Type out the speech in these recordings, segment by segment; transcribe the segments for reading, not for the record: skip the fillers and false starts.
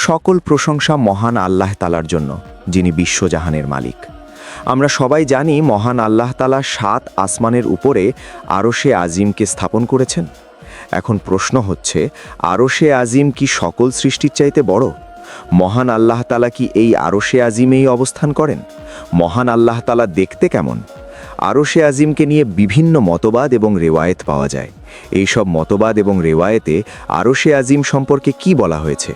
সকল প্রশংসা মহান আল্লাহ তাআলার জন্য, যিনি বিশ্বজাহানের মালিক। আমরা সবাই জানি মহান আল্লাহ তাআলা ৭ আসমানের উপরে আরশে আজিমকে স্থাপন করেছেন। এখন প্রশ্ন হচ্ছে, আরশে আজিম কি সকল সৃষ্টির চাইতে বড়? মহান আল্লাহ তাআলা কি এই আরশে আজিমেই অবস্থান করেন? মহান আল্লাহ তাআলা দেখতে কেমন? আরশে আজিমকে নিয়ে বিভিন্ন মতবাদ এবং রেওয়ায়েত পাওয়া যায়। এই সব মতবাদ এবং রেওয়ায়েতে আরশে আজিম সম্পর্কে কি বলা হয়েছে?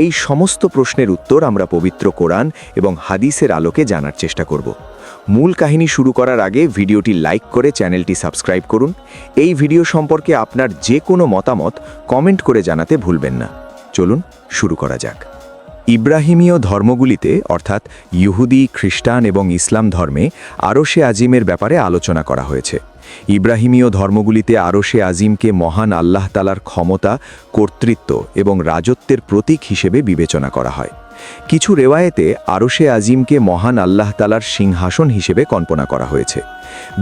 এই সমস্ত প্রশ্নের উত্তর আমরা পবিত্র কোরআন এবং হাদিসের আলোকে জানার চেষ্টা করব। মূল কাহিনী শুরু করার আগে ভিডিওটি লাইক করে চ্যানেলটি সাবস্ক্রাইব করুন। এই ভিডিও সম্পর্কে আপনার যে কোনো মতামত কমেন্ট করে জানাতে ভুলবেন না। চলুন শুরু করা যাক। ইব্রাহিমীয় ধর্মগুলিতে অর্থাৎ ইহুদি, খ্রিস্টান এবং ইসলাম ধর্মে আরশে আজিমের ব্যাপারে আলোচনা করা হয়েছে। ইব্রাহিমীয় ধর্মগুলিতে আরশে আজিমকে মহান আল্লাহ তাআলার ক্ষমতা, কর্তৃত্ব এবং রাজত্বের প্রতীক হিসেবে বিবেচনা করা হয়। কিছু রেওয়ায়েতে আরশে আজিমকে মহান আল্লাহ তাআলার সিংহাসন হিসেবে কল্পনা করা হয়েছে।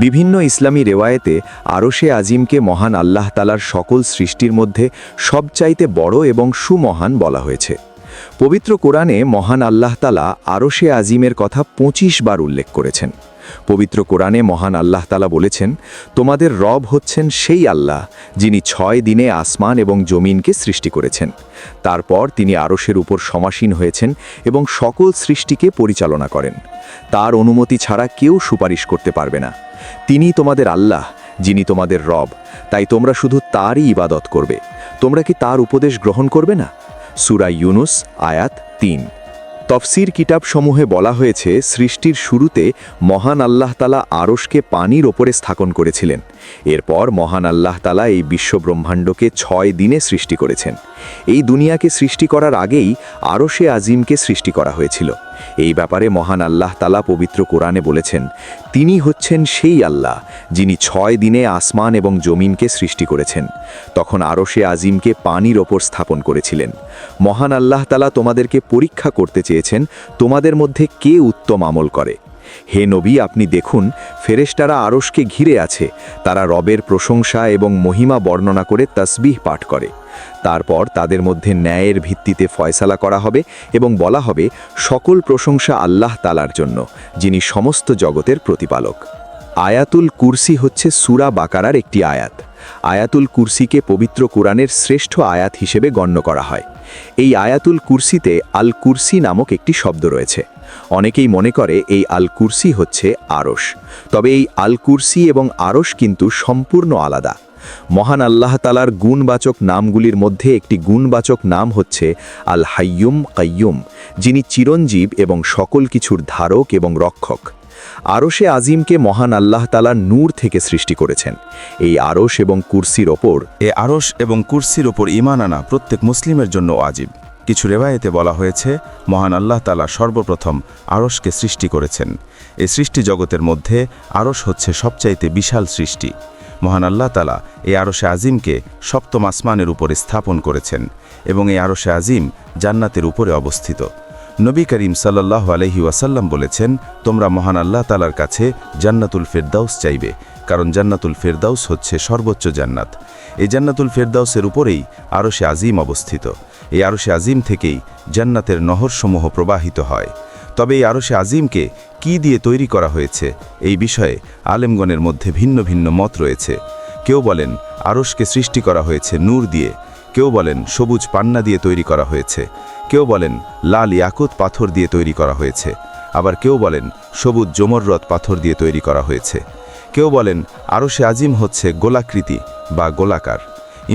বিভিন্ন ইসলামী রেওয়ায়েতে আরশে আজিমকে মহান আল্লাহ তাআলার সকল সৃষ্টির মধ্যে সবচাইতে বড় এবং সুমহান বলা হয়েছে। পবিত্র কোরআনে মহান আল্লাহ তাআলা আরশে আজিমের কথা ২৫ বার উল্লেখ করেছেন। পবিত্র কোরআনে মহান আল্লাহ তাআলা বলেছেন, তোমাদের রব হচ্ছেন সেই আল্লাহ, যিনি ৬ দিনে আসমান এবং জমিনকে সৃষ্টি করেছেন। তারপর তিনি আরশের উপর সমাসীন হয়েছেন এবং সকল সৃষ্টিকে পরিচালনা করেন। তার অনুমতি ছাড়া কেউ সুপারিশ করতে পারবে না। তিনি তোমাদের আল্লাহ, যিনি তোমাদের রব, তাই তোমরা শুধু তারই ইবাদত করবে। তোমরা কি তার উপদেশ গ্রহণ করবে না? সূরা ইউনুস আয়াত ৩। তফসির কিতাবসমূহে বলা হয়েছে, সৃষ্টির শুরুতে মহান আল্লাহ তাআলা আরশকে পানির ওপরে স্থাপন করেছিলেন। এরপর মহান আল্লাহ তাআলা এই বিশ্বব্রহ্মাণ্ডকে ৬ দিনে সৃষ্টি করেছেন। এই দুনিয়াকে সৃষ্টি করার আগেই আরশে আজিমকে সৃষ্টি করা হয়েছিল। এই ব্যাপারে মহান আল্লাহ তাআলা পবিত্র কোরআনে বলেছেন, তিনি হচ্ছেন সেই আল্লাহ, যিনি ৬ দিনে আসমান এবং জমিনকে সৃষ্টি করেছেন। তখন আরশে আজিমকে পানির ওপর স্থাপন করেছিলেন। মহান আল্লাহ তাআলা তোমাদেরকে পরীক্ষা করতে চেয়েছেন, তোমাদের মধ্যে কে উত্তম আমল করে। হে নবী, আপনি দেখুন, ফেরেশতারা আরশকে ঘিরে আছে। তারা রবের প্রশংসা এবং মহিমা বর্ণনা করে তাসবিহ পাঠ করে। তারপর তাদের মধ্যে ন্যায়ের ভিত্তিতে ফয়সালা করা হবে এবং বলা হবে, সকল প্রশংসা আল্লাহ তাআলার জন্য, যিনি সমস্ত জগতের প্রতিপালক। আয়াতুল কুরসি হচ্ছে সূরা বাকারার একটি আয়াত। আয়াতুল কুরসিকে পবিত্র কোরআনের শ্রেষ্ঠ আয়াত হিসেবে গণ্য করা হয়। এই আয়াতুল কুরসিতে আল কুরসি নামক একটি শব্দ রয়েছে। অনেকেই মনে করে এই আল কুরসি হচ্ছে আরশ। তবে এই আল কুরসি এবং আরশ কিন্তু সম্পূর্ণ আলাদা। মহান আল্লাহ তাআলার গুণবাচক নামগুলির মধ্যে একটি গুণবাচক নাম হচ্ছে আল হাইয়ুম কাইয়ুম, যিনি চিরঞ্জীব এবং সকল কিছুর ধারক এবং রক্ষক। আরশে আজিমকে মহান আল্লাহ তাআলা নূর থেকে সৃষ্টি করেছেন। এই আরশ এবং কুরসির ওপর ঈমান আনা প্রত্যেক মুসলিমের জন্য ওয়াজিব। কিছু রেওয়ায়েতে বলা হয়েছে, মহান আল্লাহ তাআলা সর্বপ্রথম আরশকে সৃষ্টি করেছেন। এই সৃষ্টি জগতের মধ্যে আরশ হচ্ছে সবচাইতে বিশাল সৃষ্টি। মহান আল্লাহ তাআলা এই আরশে আজিমকে ৭ম আসমানের উপরে স্থাপন করেছেন এবং এই আরশে আজিম জান্নাতের উপরে অবস্থিত। নবী করিম সাল্লাল্লাহু আলাইহি ওয়াসাল্লাম বলেছেন, তোমরা মহান আল্লাহ তাআলার কাছে জান্নাতুল ফেরদাউস চাইবে, কারণ জান্নাতুল ফেরদাউস হচ্ছে সর্বোচ্চ জান্নাত। এই জান্নাতুল ফেরদাউসের উপরেই আরশে আজিম অবস্থিত। এই আরশে আজিম থেকেই জান্নাতের নহরসমূহ প্রবাহিত হয়। তবে এই আরশে আজিমকে কি দিয়ে তৈরি করা হয়েছে, এই বিষয়ে আলেমগণের মধ্যে ভিন্ন ভিন্ন মত রয়েছে। কেউ বলেন আরশকে সৃষ্টি করা হয়েছে নূর দিয়ে, কেউ বলেন সবুজ পান্না দিয়ে তৈরি করা হয়েছে, কেউ বলেন লাল ইয়াকুত পাথর দিয়ে তৈরি করা হয়েছে, আবার কেউ বলেন সবুজ জমররত পাথর দিয়ে তৈরি করা হয়েছে। কেউ বলেন আরশে আজিম হচ্ছে গোলাকৃতি বা গোলাকার।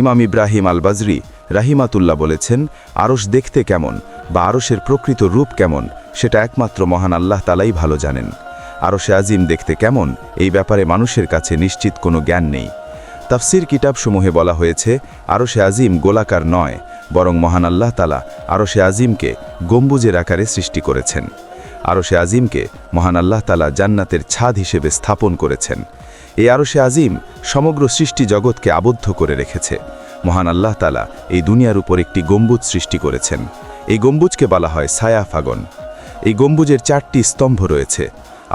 ইমাম ইব্রাহিম আল বাজরি রাহিমাতুল্লাহ বলেছেন, আরশ দেখতে কেমন বা আরশের প্রকৃত রূপ কেমন, সেটা একমাত্র মহান আল্লাহ তাআলাই ভালো জানেন। আরশে আজিম দেখতে কেমন, এই ব্যাপারে মানুষের কাছে নিশ্চিত কোনো জ্ঞান নেই। তাফসির কিতাবসমূহে বলা হয়েছে, আরশে আজিম গোলাকার নয়, বরং মহান আল্লাহ তাআলা আরশে আজিমকে গম্বুজের আকারে সৃষ্টি করেছেন। আরশে আজিমকে মহান আল্লাহ তাআলা জান্নাতের ছাদ হিসেবে স্থাপন করেছেন। এই আরশে আজিম সমগ্র সৃষ্টি জগৎকে আবদ্ধ করে রেখেছে। মহান আল্লাহ তাআলা এই দুনিয়ার উপর একটি গম্বুজ সৃষ্টি করেছেন। এই গম্বুজকে বলা হয় ছায়া ফাগন। এই গম্বুজের 4টি স্তম্ভ রয়েছে।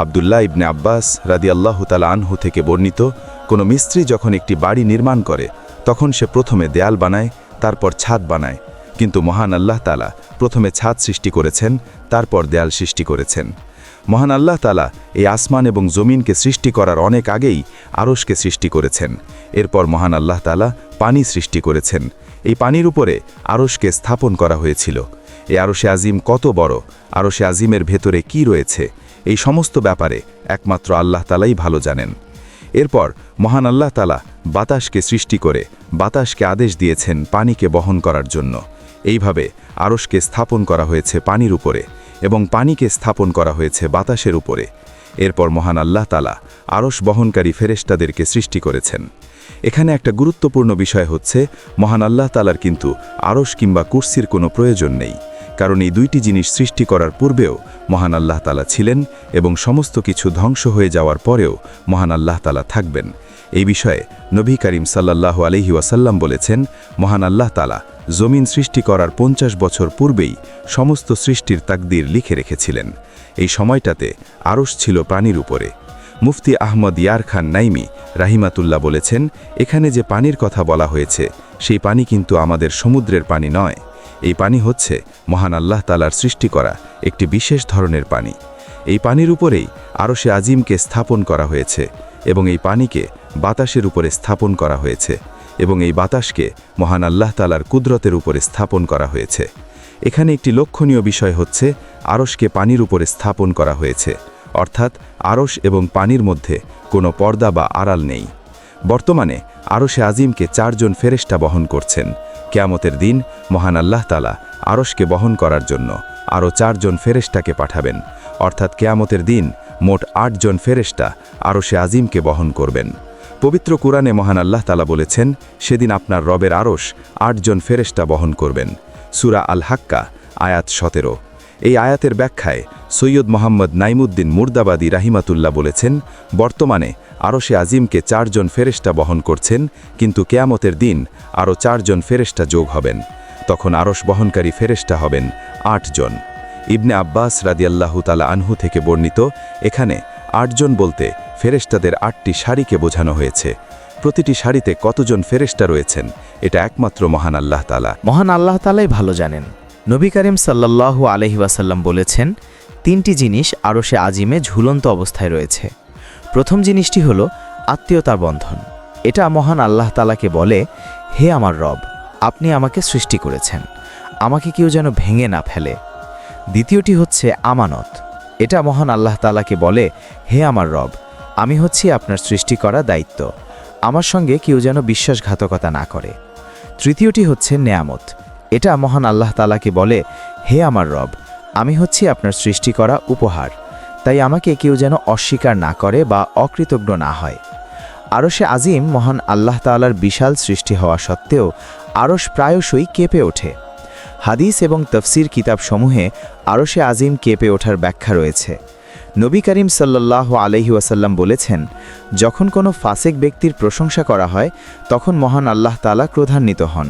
আব্দুল্লাহ ইবনে আব্বাস রাদিয়াল্লাহু তাআলা আনহু থেকে বর্ণিত, কোনো মিস্ত্রি যখন একটি বাড়ি নির্মাণ করে, তখন সে প্রথমে দেয়াল বানায়, তারপর ছাদ বানায়, কিন্তু মহান আল্লাহ তাআলা প্রথমে ছাদ সৃষ্টি করেছেন, তারপর দেয়াল সৃষ্টি করেছেন। মহান আল্লাহ তাআলা এই আসমান এবং জমিনকে সৃষ্টি করার অনেক আগেই আরশকে সৃষ্টি করেছেন। এরপর মহান আল্লাহ তাআলা পানি সৃষ্টি করেছেন। এই পানির উপরে আরশকে স্থাপন করা হয়েছিল। এই আরশে আজিম কত বড়, আরশে আজিমের ভেতরে কি রয়েছে, এই সমস্ত ব্যাপারে একমাত্র আল্লাহ তাআলাই ভালো জানেন। এরপর মহান আল্লাহ তাআলা বাতাসকে সৃষ্টি করে বাতাসকে আদেশ দিয়েছেন পানিকে বহন করার জন্য। এইভাবে আরশকে স্থাপন করা হয়েছে পানির উপরে এবং পানিকে স্থাপন করা হয়েছে বাতাসের উপরে। এরপর মহান আল্লাহ তাআলা আরশ বহনকারী ফেরেশতাদেরকে সৃষ্টি করেছেন। এখানে একটা গুরুত্বপূর্ণ বিষয় হচ্ছে, মহান আল্লাহ তাআলার কিন্তু আরশ কিংবা কুরসির কোনো প্রয়োজন নেই, কারণ এই দুইটি জিনিস সৃষ্টি করার পূর্বেও মহান আল্লাহ তাআলা ছিলেন এবং সমস্ত কিছু ধ্বংস হয়ে যাওয়ার পরেও মহান আল্লাহ তাআলা থাকবেন। এই বিষয়ে নবী করিম সাল্লাল্লাহু আলাইহি ওয়াসাল্লাম বলেছেন, মহান আল্লাহ তাআলা জমিন সৃষ্টি করার 50 বছর পূর্বেই সমস্ত সৃষ্টির তাকদীর লিখে রেখেছিলেন। এই সময়টাতে আরশ ছিল পানির উপরে। মুফতি আহমদ ইয়ার খান নাইমি রাহিমাতুল্লাহ বলেছেন, এখানে যে পানির কথা বলা হয়েছে সেই পানি কিন্তু আমাদের সমুদ্রের পানি নয়। এই পানি হচ্ছে মহান আল্লাহ তাআলার সৃষ্টি করা একটি বিশেষ ধরনের পানি। এই পানির উপরেই আরশে আজিমকে স্থাপন করা হয়েছে এবং এই পানিকে বাতাসের উপরে স্থাপন করা হয়েছে এবং এই বাতাসকে মহান আল্লাহ তাআলার কুদরতের উপরে স্থাপন করা হয়েছে। এখানে একটি লক্ষণীয় বিষয় হচ্ছে, আরশকে পানির উপরে স্থাপন করা হয়েছে, অর্থাৎ আরশ এবং পানির মধ্যে কোনো পর্দা বা আড়াল নেই। বর্তমানে আরশে আজিমকে 4 জন ফেরেশতা বহন করছেন। কিয়ামতের দিন মহান আল্লাহ তাআলা আরশকে বহন করার জন্য আরও 4 জন ফেরেশতাকে পাঠাবেন, অর্থাৎ কিয়ামতের দিন মোট 8 জন ফেরেশতা আরশে আজিমকে বহন করবেন। পবিত্র কুরআনে মহান আল্লাহ তাআলা বলেছেন, সেদিন আপনার রবের আরশ 8 জন ফেরেশতা বহন করবেন। সূরা আল হাক্কা আয়াত 17। এই আয়াতের ব্যাখ্যায় সৈয়দ মোহাম্মদ নাইমুদ্দিন মুর্দাবাদী রাহিমাতুল্লাহ বলেছেন, বর্তমানে আরশে আজিমকে 4 জন ফেরেশতা বহন করছেন, কিন্তু কিয়ামতের দিন আরও 4 জন ফেরেশতা যোগ হবেন। তখন আরশ বহনকারী ফেরেশতা হবেন 8 জন। ইবনে আব্বাস রাদিয়াল্লাহু তাআলা আনহু থেকে বর্ণিত, এখানে 8 জন বলতে ফেরেশতাদের 8টি সারিকে বোঝানো হয়েছে। প্রতিটি সারিতে কতজন ফেরেশতা রয়েছেন এটা একমাত্র মহান আল্লাহ তাআলা। মহান আল্লাহ তাআলাই ভালো জানেন। নবী করিম সাল্লাল্লাহু আলাইহি ওয়াসাল্লাম বলেছেন, 3টি জিনিস আরশে আজিমে ঝুলন্ত অবস্থায় রয়েছে। প্রথম জিনিসটি হলো আত্মীয়তার বন্ধন। এটা মহান আল্লাহ তাআলাকে বলে, হে আমার রব, আপনি আমাকে সৃষ্টি করেছেন, আমাকে কেউ যেন ভেঙে না ফেলে। দ্বিতীয়টি হচ্ছে আমানত। এটা মহান আল্লাহ তাআলাকে বলে, হে আমার রব, আমি হচ্ছি আপনার সৃষ্টি করা দায়িত্ব, আমার সঙ্গে কেউ যেন বিশ্বাসঘাতকতা না করে। তৃতীয়টি হচ্ছে নেয়ামত। এটা মহান আল্লাহ তাআলাকে বলে, হে আমার রব, আমি হচ্ছি আপনার সৃষ্টি করা উপহার, তাই আমাকে কেউ যেন অস্বীকার না করে বা অকৃতজ্ঞ না হয়। আরশে আজিম মহান আল্লাহ তাআলার বিশাল সৃষ্টি হওয়া সত্ত্বেও আরশ প্রায়শই কেঁপে ওঠে। হাদিস এবং তফসির কিতাবসমূহে আরশে আজিম কেঁপে ওঠার ব্যাখ্যা রয়েছে। নবী করিম সাল্লাল্লাহু আলাইহি ওয়াসাল্লাম বলেছেন, যখন কোনো ফাসেক ব্যক্তির প্রশংসা করা হয় তখন মহান আল্লাহ তাআলা ক্রোধান্বিত হন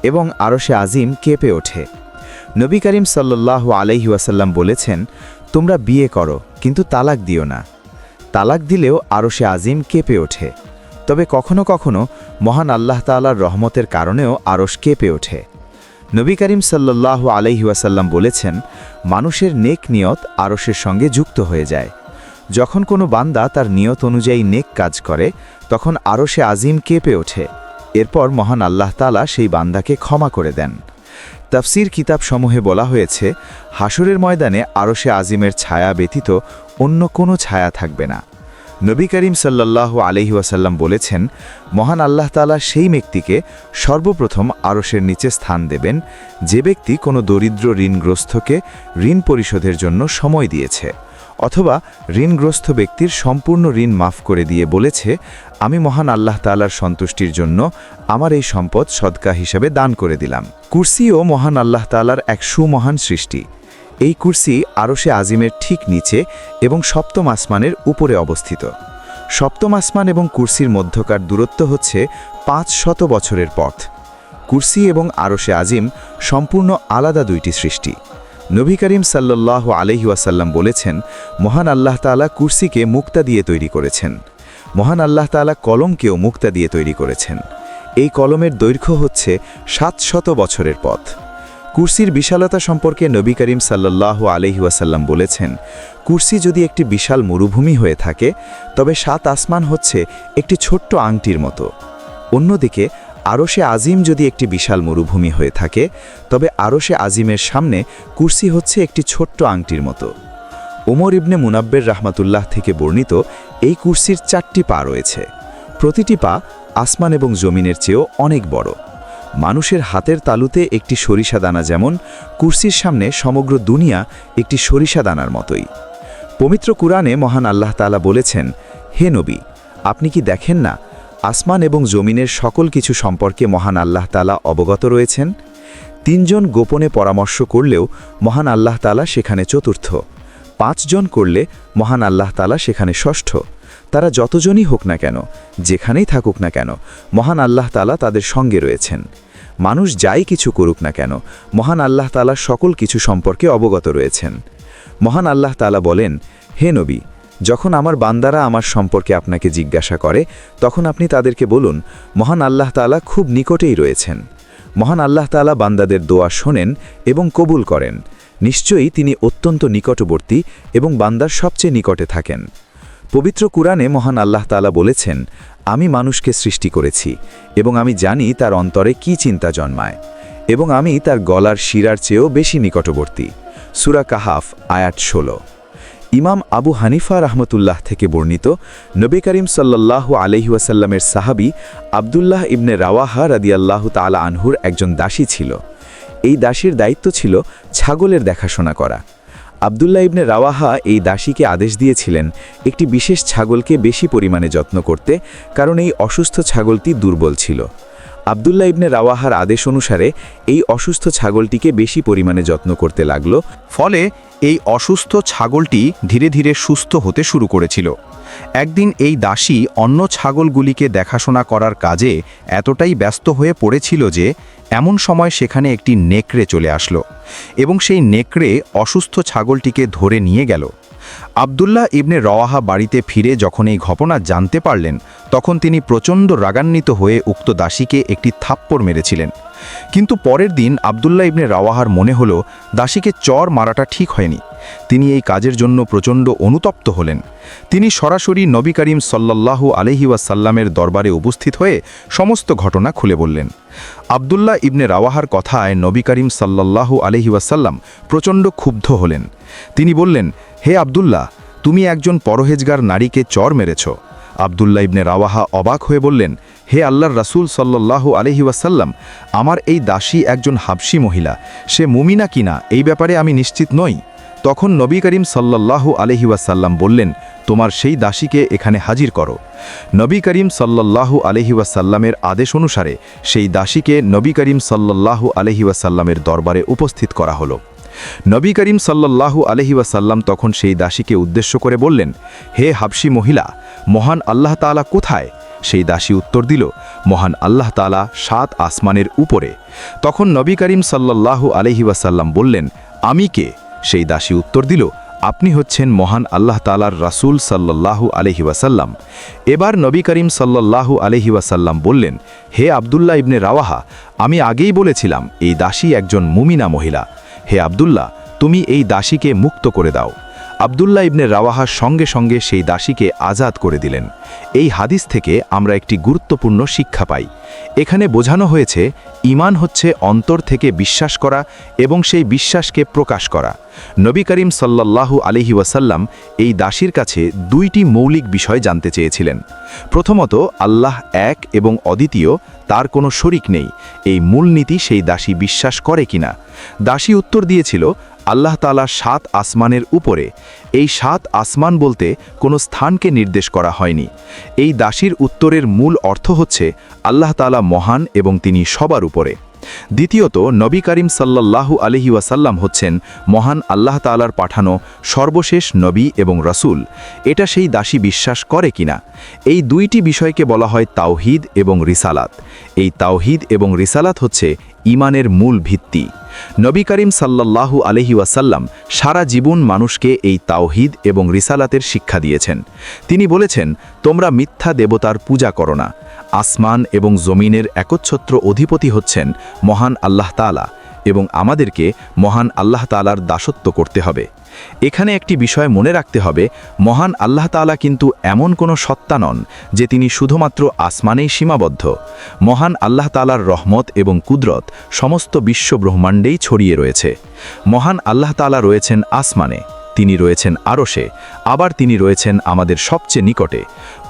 এবং আরশে আজিম কেঁপে ওঠে। নবী করিম সাল্লাল্লাহু আলাইহি ওয়াসাল্লাম বলেছেন, তোমরা বিয়ে করো কিন্তু তালাক দিও না। তালাক দিলেও আরশে আজিম কেঁপে ওঠে। তবে কখনো কখনো মহান আল্লাহ তাআলার রহমতের কারণেও আরশ কেঁপে ওঠে। নবী করিম সাল্লাল্লাহু আলাইহি ওয়াসাল্লাম বলেছেন, মানুষের নেক নিয়ত আরশের সঙ্গে যুক্ত হয়ে যায়। যখন কোনো বান্দা তার নিয়ত অনুযায়ী নেক কাজ করে তখন আরশে আজিম কেঁপে ওঠে। এরপর মহান আল্লাহ তাআলা সেই বান্দাকে ক্ষমা করে দেন। তাফসীর কিতাবসমূহে বলা হয়েছে, হাসরের ময়দানে আরশে আজিমের ছায়া ব্যতীত অন্য কোনো ছায়া থাকবে না। নবী করিম সাল্লাল্লাহু আলাইহি ওয়াসাল্লাম বলেছেন, মহান আল্লাহ তাআলা সেই ব্যক্তিকে সর্বপ্রথম আরশের নিচে স্থান দেবেন যে ব্যক্তি কোনো দরিদ্র ঋণগ্রস্তকে ঋণ পরিশোধের জন্য সময় দিয়েছে, অথবা ঋণগ্রস্ত ব্যক্তির সম্পূর্ণ ঋণ মাফ করে দিয়ে বলেছে, আমি মহান আল্লাহ তাআলার সন্তুষ্টির জন্য আমার এই সম্পদ সদকা হিসেবে দান করে দিলাম। কুরসিও মহান আল্লাহ তাআলার এক সুমহান সৃষ্টি। এই কুরসি আরশে আজিমের ঠিক নিচে এবং সপ্তম আসমানের উপরে অবস্থিত। সপ্তম আসমান এবং কুরসির মধ্যকার দূরত্ব হচ্ছে 500 বছরের পথ। কুরসি এবং আরশে আজিম সম্পূর্ণ আলাদা দুইটি সৃষ্টি। নবী করিম সাল্লাল্লাহু আলাইহি ওয়াসাল্লাম বলেছেন, মহান আল্লাহ তাআলা কুরসিকে মুক্তা দিয়ে তৈরি করেছেন। মহান আল্লাহ তাআলা কলমকেও মুক্তা দিয়ে তৈরি করেছেন। এই কলমের দৈর্ঘ্য হচ্ছে 700 বছরের পথ। কুরসির বিশালতা সম্পর্কে নবী করিম সাল্লাল্লাহু আলাইহি ওয়াসাল্লাম বলেছেন, কুরসি যদি একটি বিশাল মরুভূমি হয়ে থাকে তবে 7 আসমান হচ্ছে একটি ছোট্ট আংটির মতো। অন্যদিকে আরশে আজিম যদি একটি বিশাল মরুভূমি হয়ে থাকে তবে আরশে আজিমের সামনে কুরসি হচ্ছে একটি ছোট্ট আংটির মতো। ওমর ইবনে মুনাব্বের রাহমাতুল্লাহ থেকে বর্ণিত এই কুরসির 4টি পা রয়েছে। প্রতিটি পা আসমান এবং জমিনের চেয়েও অনেক বড়। মানুষের হাতের তালুতে একটি সরিষা দানা যেমন, কুরসির সামনে সমগ্র দুনিয়া একটি সরিষা দানার মতোই। পবিত্র কুরআনে মহান আল্লাহ তাআলা বলেছেন, হে নবী, আপনি কি দেখেন না আসমান এবং জমিনের সকল কিছু সম্পর্কে মহান আল্লাহ তাআলা অবগত রয়েছেন? 3 জন গোপনে পরামর্শ করলেও মহান আল্লাহ তাআলা সেখানে চতুর্থ, 5 জন করলে মহান আল্লাহ তাআলা সেখানে ষষ্ঠ। তারা যতজনই হোক না কেন, যেখানেই থাকুক না কেন, মহান আল্লাহ তাআলা তাদের সঙ্গে রয়েছেন। মানুষ যাই কিছু করুক না কেন, মহান আল্লাহ তাআলা সকল কিছু সম্পর্কে অবগত রয়েছেন। মহান আল্লাহ তাআলা বলেন, হে নবী, যখন আমার বান্দারা আমার সম্পর্কে আপনাকে জিজ্ঞাসা করে তখন আপনি তাদেরকে বলুন, মহান আল্লাহ তাআলা খুব নিকটেই রয়েছেন। মহান আল্লাহ তাআলা বান্দাদের দোয়া শোনেন এবং কবুল করেন। নিশ্চয়ই তিনি অত্যন্ত নিকটবর্তী এবং বান্দার সবচেয়ে নিকটে থাকেন। পবিত্র কুরআনে মহান আল্লাহ তাআলা বলেছেন, আমি মানুষকে সৃষ্টি করেছি এবং আমি জানি তার অন্তরে কি চিন্তা জন্মায়, এবং আমি তার গলার শিরার চেয়েও বেশি নিকটবর্তী। সূরা কাহাফ আয়াত 16। ইমাম আবু হানিফা রাহমাতুল্লাহ থেকে বর্ণিত নবী করিম সাল্লাল্লাহু আলাইহি ওয়াসাল্লামের সাহাবী আব্দুল্লাহ ইবনে রাওয়াহা রাদিয়াল্লাহু তাআলা আনহুর একজন দাসী ছিল। এই দাসীর দায়িত্ব ছিল ছাগলের দেখাশোনা করা। আব্দুল্লাহ ইবনে রাওয়াহা এই দাসীকে আদেশ দিয়েছিলেন একটি বিশেষ ছাগলকে বেশি পরিমাণে যত্ন করতে, কারণ এই অসুস্থ ছাগলটি দুর্বল ছিল। আব্দুল্লাহ ইবনে রাওয়াহার আদেশ অনুসারে এই অসুস্থ ছাগলটিকে বেশি পরিমাণে যত্ন করতে লাগল। ফলে এই অসুস্থ ছাগলটি ধীরে ধীরে সুস্থ হতে শুরু করেছিল। একদিন এই দাসী অন্য ছাগলগুলিকে দেখাশোনা করার কাজে এতটাই ব্যস্ত হয়ে পড়েছিল যে এমন সময় সেখানে একটি নেকড়ে চলে আসলো এবং সেই নেকড়ে অসুস্থ ছাগলটিকে ধরে নিয়ে গেল। আব্দুল্লাহ ইবনে রাওয়াহা বাড়িতে ফিরে যখন এই ঘটনা জানতে পারলেন তখন তিনি প্রচণ্ড রাগান্বিত হয়ে উক্ত দাসীকে একটি থাপ্পড় মেরেছিলেন। কিন্তু পরের দিন আব্দুল্লাহ ইবনে রাওয়াহার মনে হলো দাসীকে চর মারাটা ঠিক হয়নি। তিনি এই কাজের জন্য প্রচণ্ড অনুতপ্ত হলেন। তিনি সরাসরি নবী করিম সাল্লাল্লাহু আলাইহি ওয়াসাল্লামের দরবারে উপস্থিত হয়ে সমস্ত ঘটনা খুলে বললেন। আব্দুল্লাহ ইবনে রাওয়াহার কথায় নবী করিম সাল্লাল্লাহু আলাইহি ওয়াসাল্লাম প্রচণ্ড ক্ষুব্ধ হলেন। তিনি বললেন, হে আব্দুল্লাহ, তুমি একজন পরহেজগার নারীকে চর মেরেছ। আব্দুল্লাহ ইবনে রাওয়াহা অবাক হয়ে বললেন, হে আল্লাহর রাসূল সাল্লাল্লাহু আলাইহি ওয়াসাল্লাম, আমার এই দাসী একজন হাবশী মহিলা, সে মুমিনা কিনা এই ব্যাপারে আমি নিশ্চিত নই। তখন নবী করিম সাল্লাল্লাহু আলাইহি ওয়াসাল্লাম বললেন, তোমার সেই দাসীকে এখানে হাজির করো। নবী করিম সাল্লাল্লাহু আলাইহি ওয়াসাল্লামের আদেশ অনুসারে সেই দাসীকে নবী করিম সাল্লাল্লাহু আলাইহি ওয়াসাল্লামের দরবারে উপস্থিত করা হলো। নবী করিম সাল্লাল্লাহু আলাইহি ওয়াসাল্লাম তখন সেই দাসীকে উদ্দেশ্য করে বললেন, হে হাবশী মহিলা, মহান আল্লাহ তাআলা কোথায়? সেই দাসী উত্তর দিল, মহান আল্লাহ তাআলা 7 আসমানের উপরে। তখন নবী করিম সাল্লাল্লাহু আলাইহি ওয়াসাল্লাম বললেন, আমি কে? সেই দাসী উত্তর দিল, আপনি হচ্ছেন মহান আল্লাহ তাআলার রাসূল সাল্লাল্লাহু আলাইহি ওয়াসাল্লাম। এবার নবী করিম সাল্লাল্লাহু আলাইহি ওয়াসাল্লাম বললেন, হে আব্দুল্লাহ ইবনে রাওয়াহা, আমি আগেই বলেছিলাম এই দাসী একজন মুমিনা মহিলা। হে আব্দুল্লাহ, তুমি এই দাসীকে মুক্ত করে দাও। আব্দুল্লাহ ইবনে রাওয়াহার সঙ্গে সঙ্গে সেই দাসীকে আজাদ করে দিলেন। এই হাদিস থেকে আমরা একটি গুরুত্বপূর্ণ শিক্ষা পাই। এখানে বোঝানো হয়েছে ঈমান হচ্ছে অন্তর থেকে বিশ্বাস করা এবং সেই বিশ্বাসকে প্রকাশ করা। নবী করিম সাল্লাল্লাহু আলাইহি ওয়াসাল্লাম এই দাসীর কাছে 2টি মৌলিক বিষয় জানতে চেয়েছিলেন। প্রথমত, আল্লাহ এক এবং অদ্বিতীয়, তার কোনো শরিক নেই, এই মূলনীতি সেই দাসী বিশ্বাস করে কিনা। দাসী উত্তর দিয়েছিল, আল্লাহ তাআলা 7 আসমানের উপরে। এই 7 আসমান বলতে কোনো স্থানকে নির্দেশ করা হয়নি। এই দাসীর উত্তরের মূল অর্থ হচ্ছে আল্লাহ তাআলা মহান এবং তিনি সবার উপরে। দ্বিতীয়ত, নবী করিম সাল্লাল্লাহু আলাইহি ওয়াসাল্লাম হচ্ছেন মহান আল্লাহ তাআলার পাঠানো সর্বশেষ নবী এবং রাসূল। এটা সেই দাসী বিশ্বাস করে কিনা। এই 2টি বিষয়কে বলা হয় তাওহীদ এবং রিসালাত। এই তাওহীদ এবং রিসালাত হচ্ছে ঈমানের মূল ভিত্তি। নবী করিম সাল্লাল্লাহু আলাইহি ওয়াসাল্লাম সারা জীবন মানুষকে এই তাওহীদ এবং রিসালাতের শিক্ষা দিয়েছেন। তিনি বলেছেন, তোমরা মিথ্যা দেবতার পূজা করো না। আসমান এবং জমিনের একচ্ছত্র অধিপতি হচ্ছেন মহান আল্লাহ তাআলা। এবং আমাদেরকে মহান আল্লাহ তাআলার দাসত্ব করতে হবে। এখানে একটি বিষয় মনে রাখতে হবে, মহান আল্লাহ তাআলা কিন্তু এমন কোনো সত্তা নন যে তিনি শুধুমাত্র আসমানেই সীমাবদ্ধ। মহান আল্লাহ তাআলার রহমত এবং কুদরত সমস্ত বিশ্ব ব্রহ্মাণ্ডেই ছড়িয়ে রয়েছে। মহান আল্লাহ তাআলা রয়েছেন আসমানে, তিনি রয়েছেন আরশে, আবার তিনি রয়েছেন আমাদের সবচেয়ে নিকটে।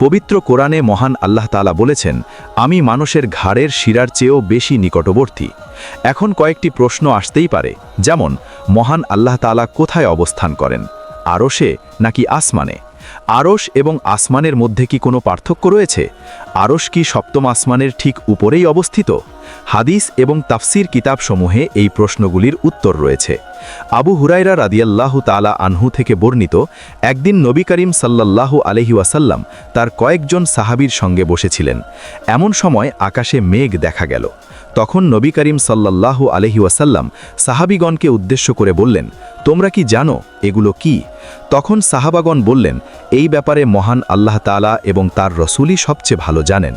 পবিত্র কোরআনে মহান আল্লাহ তাআলা বলেছেন, আমি মানুষের ঘাড়ের শিরার চেয়েও বেশি নিকটবর্তী। এখন কয়েকটি প্রশ্ন আসতেই পারে, যেমন মহান আল্লাহ তাআলা কোথায় অবস্থান করেন, আরশে নাকি আসমানে? আরশ এবং আসমানের মধ্যে কি কোনো পার্থক্য রয়েছে? আরশ কি সপ্তম আসমানের ঠিক উপরেই অবস্থিত? হাদিস এবং তাফসির কিতাবসমূহে এই প্রশ্নগুলির উত্তর রয়েছে। আবু হুরায়রা রাদিয়াল্লাহু তাআলা আনহু থেকে বর্ণিত, একদিন নবী করিম সাল্লাল্লাহু আলাইহি ওয়াসাল্লাম তার কয়েকজন সাহাবীর সঙ্গে বসেছিলেন। এমন সময় আকাশে মেঘ দেখা গেল। তখন নবী করিম সাল্লাল্লাহু আলাইহি ওয়াসাল্লাম সাহাবীগণকে উদ্দেশ্য করে বললেন, তোমরা কি জানো এগুলো কি? তখন সাহাবাগণ বললেন, এই ব্যাপারে মহান আল্লাহ তাআলা এবং তার রসূলই সবচেয়ে ভালো জানেন।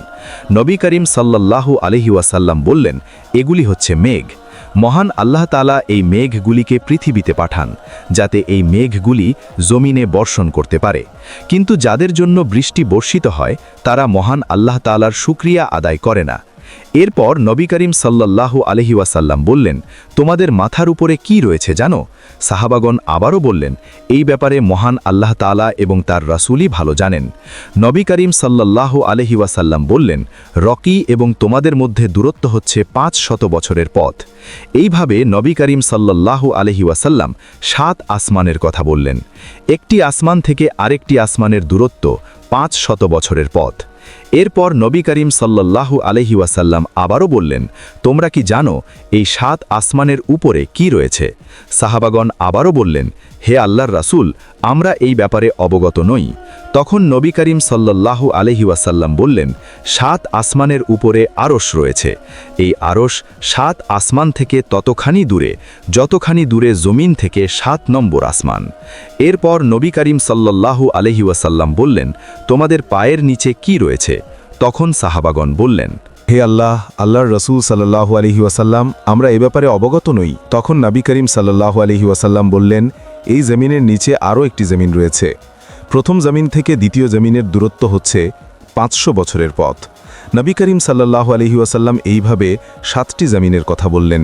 নবী করিম সাল্লাল্লাহু আলাইহি ওয়াসাল্লাম বললেন, এগুলি হচ্ছে মেঘ। মহান আল্লাহ তাআলা এই মেঘগুলিকে পৃথিবীতে পাঠান, যাতে এই মেঘগুলি জমিনে বর্ষণ করতে পারে। কিন্তু যাদের জন্য বৃষ্টি বর্ষিত হয়, তারা মহান আল্লাহ তাআলার শুকরিয়া আদায় করে না। এরপর নবী করিম সাল্লাল্লাহু আলাইহি ওয়াসাল্লাম বললেন, তোমাদের মাথার উপরে কি রয়েছে জানো? সাহাবাগণ আবারও বললেন, এই ব্যাপারে মহান আল্লাহ তাআলা এবং তার রাসূলই ভালো জানেন। নবী করিম সাল্লাল্লাহু আলাইহি ওয়াসাল্লাম বললেন, রকি এবং তোমাদের মধ্যে দূরত্ব হচ্ছে 500 বছরের পথ। এইভাবে নবী করিম সাল্লাল্লাহু আলাইহি ওয়াসাল্লাম 7 আসমানের কথা বললেন। একটি আসমান থেকে আরেকটি আসমানের দূরত্ব 500 বছরের পথ। এরপর নবী করিম সাল্লাল্লাহু আলাইহি ওয়াসাল্লাম আবারও বললেন, তোমরা কি জানো এই 7 আসমানের উপরে কি রয়েছে? সাহাবাগণ আবারও বললেন, হে আল্লাহর রাসূল, আমরা এই ব্যাপারে অবগত নই। তখন নবী করিম সাল্লাল্লাহু আলাইহি ওয়াসাল্লাম বললেন, 7 আসমানের উপরে আরশ রয়েছে। এই আরশ 7 আসমান থেকে ততখানি দূরে, যতখানি দূরে জমিন থেকে 7 নম্বর আসমান। এরপর নবী করিম সাল্লাল্লাহু আলাইহি ওয়াসাল্লাম বললেন, তোমাদের পায়ের নিচে কি রয়েছে? তখন সাহাবাগণ বললেন, হে আল্লাহ, আল্লাহর রসূল সাল্লাল্লাহু আলাইহি ওয়াসাল্লাম, আমরা এ ব্যাপারে অবগত নই। তখন নবী করিম সাল্লাল্লাহু আলাইহি ওয়াসাল্লাম বললেন, এই জমিনের নিচে আরও একটি জমিন রয়েছে। প্রথম জমিন থেকে দ্বিতীয় জমিনের দূরত্ব হচ্ছে 500 বছরের পথ। নবী করিম সাল্লাল্লাহু আলাইহি ওয়াসাল্লাম এইভাবে 7টি জমিনের কথা বললেন।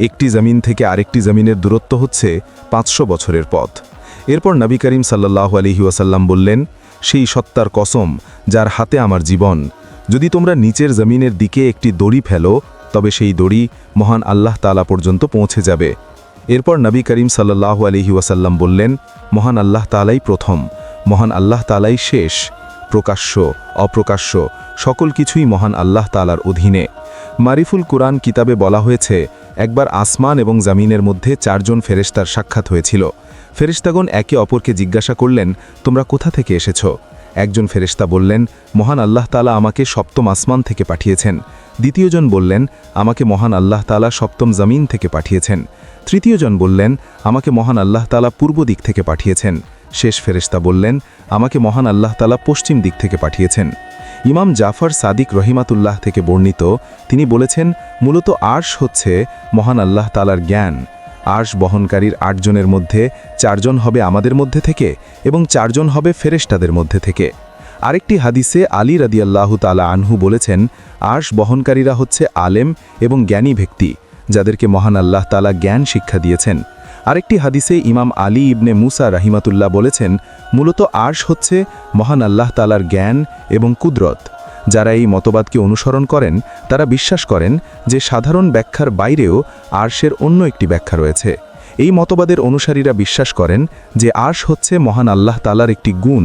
একটি জমিন থেকে আরেকটি জমিনের দূরত্ব হচ্ছে 500 বছরের পথ। এরপর নবী করিম সাল্লাল্লাহু আলাইহি ওয়াসাল্লাম বললেন, সেই সত্তার কসম যার হাতে আমার জীবন, যদি তোমরা নিচের জমিনের দিকে একটি দড়ি ফেলো, তবে সেই দড়ি মহান আল্লাহ তাআলা পর্যন্ত পৌঁছে যাবে। এরপর নবী করিম সাল্লাল্লাহু আলাইহি ওয়াসাল্লাম বললেন, মহান আল্লাহ তাআলাই প্রথম, মহান আল্লাহ তাআলাই শেষ। প্রকাশ্য অপ্রকাশ্য সকল কিছুই মহান আল্লাহ তাআলার অধীনে। মারিফুল কুরআন কিতাবে বলা হয়েছে, একবার আসমান এবং জমিনের মধ্যে 4 জন ফেরেশতার সাক্ষাৎ হয়েছিল। ফেরেশতাগণ একে অপরকে জিজ্ঞাসা করলেন, তোমরা কোথা থেকে এসেছ? একজন ফেরেশতা বললেন, মহান আল্লাহ তাআলা আমাকে 7ম আসমান থেকে পাঠিয়েছেন। দ্বিতীয়জন বললেন, আমাকে মহান আল্লাহ তাআলা 7ম জমিন থেকে পাঠিয়েছেন। তৃতীয়জন বললেন, আমাকে মহান আল্লাহ তাআলা পূর্ব দিক থেকে পাঠিয়েছেন। শেষ ফেরেশতা বললেন, আমাকে মহান আল্লাহ তাআলা পশ্চিম দিক থেকে পাঠিয়েছেন। ইমাম জাফর সাদিক রহিমাতুল্লাহ থেকে বর্ণিত, তিনি বলেছেন, মূলত আরশ হচ্ছে মহান আল্লাহ তাআলার জ্ঞান। আরশ বহনকারীর 8 জনের মধ্যে 4 জন হবে আমাদের মধ্যে থেকে এবং 4 জন হবে ফেরেশতাদের মধ্যে থেকে। আরেকটি হাদিসে আলী রাদিয়াল্লাহু তাআলা আনহু বলেছেন, আরশ বহনকারীরা হচ্ছে আলেম এবং জ্ঞানী ব্যক্তি, যাদেরকে মহান আল্লাহ তাআলা জ্ঞান শিক্ষা দিয়েছেন। আরেকটি হাদিসে ইমাম আলী ইবনে মুসা রাহিমাতুল্লাহ বলেছেন, মূলত আরশ হচ্ছে মহান আল্লাহ তাআলার জ্ঞান এবং কুদরত। যারা এই মতবাদকে অনুসরণ করেন, তারা বিশ্বাস করেন যে সাধারণ ব্যাখ্যার বাইরেও আরশের অন্য একটি ব্যাখ্যা রয়েছে। এই মতবাদের অনুসারীরা বিশ্বাস করেন যে আরশ হচ্ছে মহান আল্লাহ তাআলার একটি গুণ।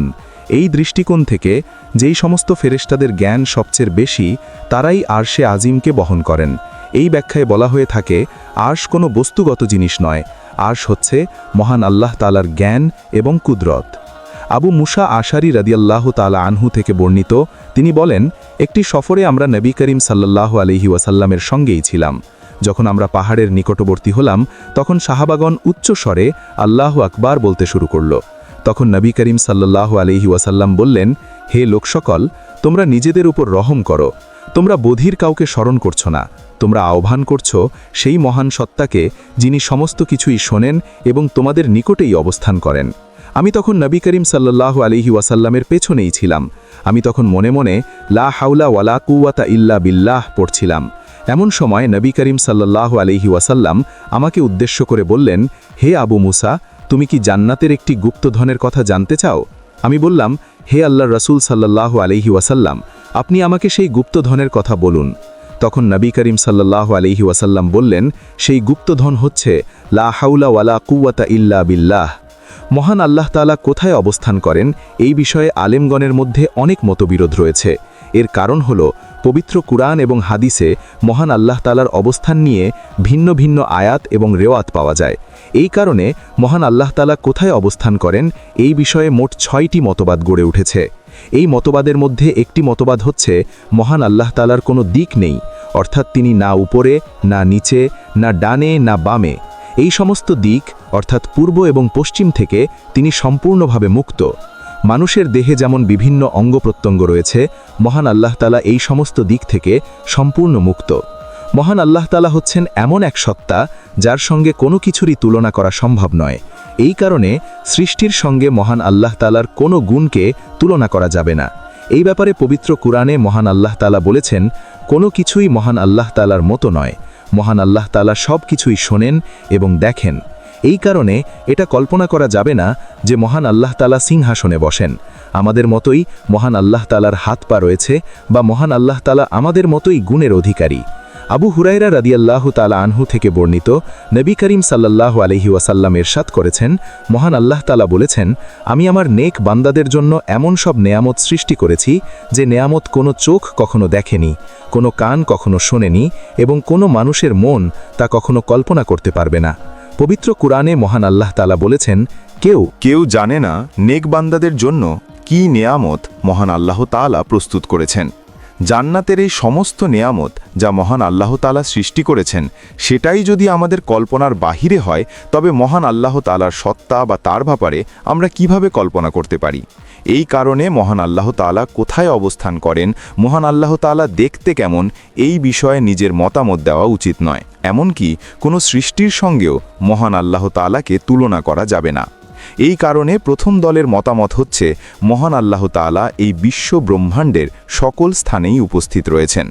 এই দৃষ্টিকোণ থেকে যেই সমস্ত ফেরেশতাদের জ্ঞান সবচেয়ে বেশি, তারাই আরশে আজিমকে বহন করেন। এই ব্যাখ্যায় বলা হয়ে থাকে, আরশ কোনো বস্তুগত জিনিস নয়, আরশ হচ্ছে মহান আল্লাহ তাআলার জ্ঞান এবং কুদরত। আবু মুসা আশারি রাদিয়াল্লাহু তাআলা আনহু থেকে বর্ণিত, তিনি বলেন, একটি সফরে আমরা নবী করিম সাল্লাল্লাহু আলাইহি ওয়াসাল্লামের সঙ্গেই ছিলাম। যখন আমরা পাহাড়ের নিকটবর্তী হলাম, তখন সাহাবাগণ উচ্চ স্বরে আল্লাহু আকবার বলতে শুরু করল। তখন নবী করিম সাল্লাল্লাহু আলাইহি ওয়াসাল্লাম বললেন, হে লোকসকল, তোমরা নিজেদের উপর রহম করো। তোমরা বধির কাউকে স্মরণ করছো না, তোমরা আহ্বান করছো সেই মহান সত্তাকে যিনি সমস্ত কিছুই শোনেন এবং তোমাদের নিকটেই অবস্থান করেন। আমি তখন নবী করিম সাল্লাল্লাহু আলাইহি ওয়াসাল্লামের পেছনেই ছিলাম। আমি তখন মনে মনে লা হাওলা ওয়ালা কুওয়াতা ইল্লা বিল্লাহ পড়ছিলাম। এমন সময় নবী করিম সাল্লাল্লাহু আলাইহি ওয়াসাল্লাম আমাকে উদ্দেশ্য করে বললেন, হে আবু মুসা, তুমি কি জান্নাতের একটি গুপ্তধনের কথা জানতে চাও? আমি বললাম, হে আল্লাহর রাসূল সাল্লাল্লাহু আলাইহি ওয়াসাল্লাম, আপনি আমাকে সেই গুপ্তধনের কথা বলুন। তখন নবী করিম সাল্লাল্লাহু আলাইহি ওয়াসাল্লাম বললেন, সেই গুপ্তধন হচ্ছে লা হাওলা ওয়ালা কুওয়াতা ইল্লা বিল্লাহ। মহান আল্লাহ তাআলা কোথায় অবস্থান করেন এই বিষয়ে আলেমগণের মধ্যে অনেক মতবিরোধ রয়েছে। এর কারণ হল পবিত্র কুরআন এবং হাদিসে মহান আল্লাহ তাআলার অবস্থান নিয়ে ভিন্ন ভিন্ন আয়াত এবং রেওয়াত পাওয়া যায়। এই কারণে মহান আল্লাহ তাআলা কোথায় অবস্থান করেন এই বিষয়ে মোট 6টি মতবাদ গড়ে উঠেছে। এই মতবাদের মধ্যে একটি মতবাদ হচ্ছে মহান আল্লাহ তাআলার কোনো দিক নেই, অর্থাৎ তিনি না উপরে, না নিচে, না ডানে, না বামে। এই সমস্ত দিক অর্থাৎ পূর্ব এবং পশ্চিম থেকে তিনি সম্পূর্ণভাবে মুক্ত। মানুষের দেহে যেমন বিভিন্ন অঙ্গ প্রত্যঙ্গ রয়েছে, মহান আল্লাহ তাআলা এই সমস্ত দিক থেকে সম্পূর্ণ মুক্ত। মহান আল্লাহ তাআলা হচ্ছেন এমন এক সত্তা যার সঙ্গে কোনো কিছুরই তুলনা করা সম্ভব নয়। এই কারণে সৃষ্টির সঙ্গে মহান আল্লাহ তাআলার কোনো গুণকে তুলনা করা যাবে না। এই ব্যাপারে পবিত্র কুরআনে মহান আল্লাহ তাআলা বলেছেন, কোনো কিছুই মহান আল্লাহ তাআলার মতো নয়। মহান আল্লাহ তাআলা সব কিছুই শোনেন এবং দেখেন। এই কারণে এটা কল্পনা করা যাবে না যে মহান আল্লাহ তাআলা সিংহাসনে বসেন। আমাদের মতোই মহান আল্লাহ তাআলার হাত পা রয়েছে বা মহান আল্লাহ তাআলা আমাদের মতোই গুণের অধিকারী। আবু হুরায়রা রাদিয়াল্লাহু তাআলা আনহু থেকে বর্ণিত, নবী করিম সাল্লাল্লাহু আলাইহি ওয়াসাল্লাম ইরশাদ করেছেন, মহান আল্লাহ তাআলা বলেছেন, আমি আমার নেক বান্দাদের জন্য এমন সব নেয়ামত সৃষ্টি করেছি যে নেয়ামত কোনো চোখ কখনো দেখেনি, কোনো কান কখনো শোনেনি এবং কোনো মানুষের মন তা কখনো কল্পনা করতে পারবে না। পবিত্র কুরআনে মহান আল্লাহ তাআলা বলেছেন, কেউ জানে না নেক বান্দাদের জন্য কি নেয়ামত মহান আল্লাহ তাআলা প্রস্তুত করেছেন। জান্নাতের এই সমস্ত নেয়ামত যা মহান আল্লাহ তাআলা সৃষ্টি করেছেন, সেটাই যদি আমাদের কল্পনার বাহিরে হয়, তবে মহান আল্লাহ তাআলার সত্তা বা তার ব্যাপারে আমরা কিভাবে কল্পনা করতে পারি? এই কারণে মহান আল্লাহ তাআলা কোথায় অবস্থান করেন, মহান আল্লাহ তাআলা দেখতে কেমন, এই বিষয়ে নিজের মতামত দেওয়া উচিত নয়। এমনকি কোনো সৃষ্টির সঙ্গেও মহান আল্লাহ তাআলাকে তুলনা করা যাবে না। এই কারণে প্রথম দলের মতামত হচ্ছে মহান আল্লাহ তাআলা এই বিশ্ব ব্রহ্মাণ্ডের সকল স্থানেই উপস্থিত রয়েছেন।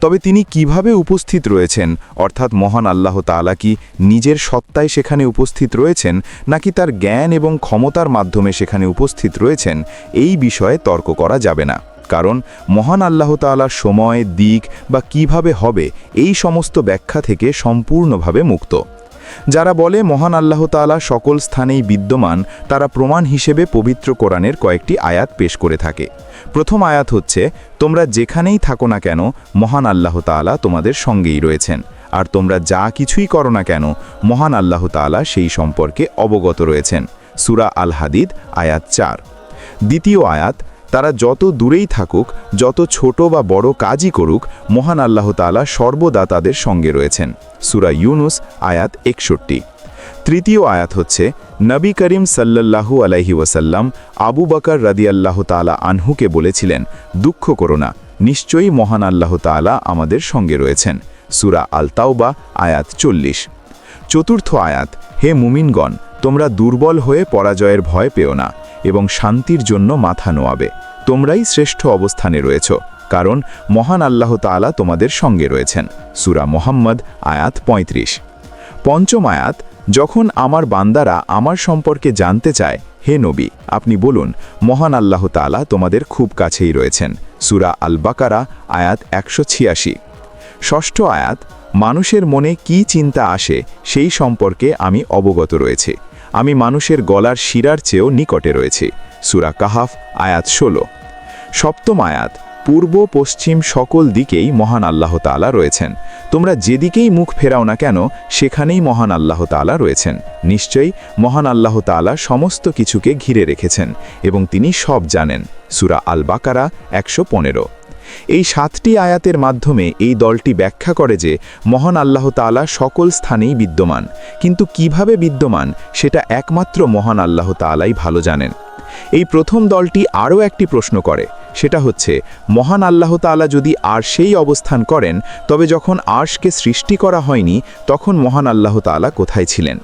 তবে তিনি কিভাবে উপস্থিত রয়েছেন, অর্থাৎ মহান আল্লাহ তাআলা কি নিজের সত্তায় সেখানে উপস্থিত রয়েছেন নাকি তার জ্ঞান এবং ক্ষমতার মাধ্যমে সেখানে উপস্থিত রয়েছেন, এই বিষয়ে তর্ক করা যাবে না। কারণ মহান আল্লাহ তাআলার সময়, দিক বা কিভাবে হবে এই সমস্ত ব্যাখ্যা থেকে সম্পূর্ণভাবে মুক্ত। যারা বলে মহান আল্লাহ তাআলা সকল স্থানেই বিদ্যমান, তারা প্রমাণ হিসেবে পবিত্র কোরআনের কয়েকটি আয়াত পেশ করে থাকে। প্রথম আয়াত হচ্ছে, তোমরা যেখানেই থাকো না কেন মহান আল্লাহ তাআলা তোমাদের সঙ্গেই রয়েছেন, আর তোমরা যা কিছুই করো না কেন মহান আল্লাহ তাআলা সেই সম্পর্কে অবগত রয়েছেন। সূরা আল হাদিদ আয়াত 4। দ্বিতীয় আয়াত, তারা যত দূরেই থাকুক, যত ছোট বা বড় কাজই করুক, মহান আল্লাহ তাআলা সর্বদা তাদের সঙ্গে রয়েছেন। সূরা ইউনুস আয়াত 61। তৃতীয় আয়াত হচ্ছে, নবী করিম সাল্লাল্লাহু আলাইহি ওয়াসাল্লাম আবু বকর রাদিয়াল্লাহু তাআলা আনহুকে বলেছিলেন, দুঃখ করো না, নিশ্চয়ই মহান আল্লাহ তাআলা আমাদের সঙ্গে রয়েছেন। সূরা আল তাওবা আয়াত 40। চতুর্থ আয়াত, হে মুমিনগণ, তোমরা দুর্বল হয়ে পরাজয়ের ভয় পেও না এবং শান্তির জন্য মাথা নোয়াবে। তোমরাই শ্রেষ্ঠ অবস্থানে রয়েছ, কারণ মহান আল্লাহ তাআলা তোমাদের সঙ্গে রয়েছেন। সূরা মুহাম্মদ আয়াত 35। পঞ্চম আয়াত, যখন আমার বান্দারা আমার সম্পর্কে জানতে চায়, হে নবী, আপনি বলুন মহান আল্লাহ তাআলা তোমাদের খুব কাছেই রয়েছেন। সূরা আল বাকারা আয়াত 186। ষষ্ঠ আয়াত, মানুষের মনে কি চিন্তা আসে সেই সম্পর্কে আমি অবগত রয়েছি। আমি মানুষের গলার শিরার চেয়েও নিকটে রয়েছি। সূরা কাহাফ আয়াত 16। সপ্তম আয়াত, পূর্ব পশ্চিম সকল দিকেই মহান আল্লাহ তাআলা রয়েছেন। তোমরা যেদিকেই মুখ ফেরাও না কেন সেখানেই মহান আল্লাহ তাআলা রয়েছেন। নিশ্চয়ই মহান আল্লাহ তাআলা সমস্ত কিছুকে ঘিরে রেখেছেন এবং তিনি সব জানেন। সূরা আল বাকারা 115। এই 7টি আয়াতের মাধ্যমে এই দলটি ব্যাখ্যা করে যে মহান আল্লাহ তাআলা সকল স্থানেই বিদ্যমান, কিন্তু কিভাবে বিদ্যমান সেটা একমাত্র মহান আল্লাহ তাআলাই ভালো জানেন। এই প্রথম দলটি আরও একটি প্রশ্ন করে, সেটা হচ্ছে মহান আল্লাহ তাআলা যদি আরশেই অবস্থান করেন, তবে যখন আরশকে সৃষ্টি করা হয়নি তখন মহান আল্লাহ তাআলা কোথায় ছিলেন?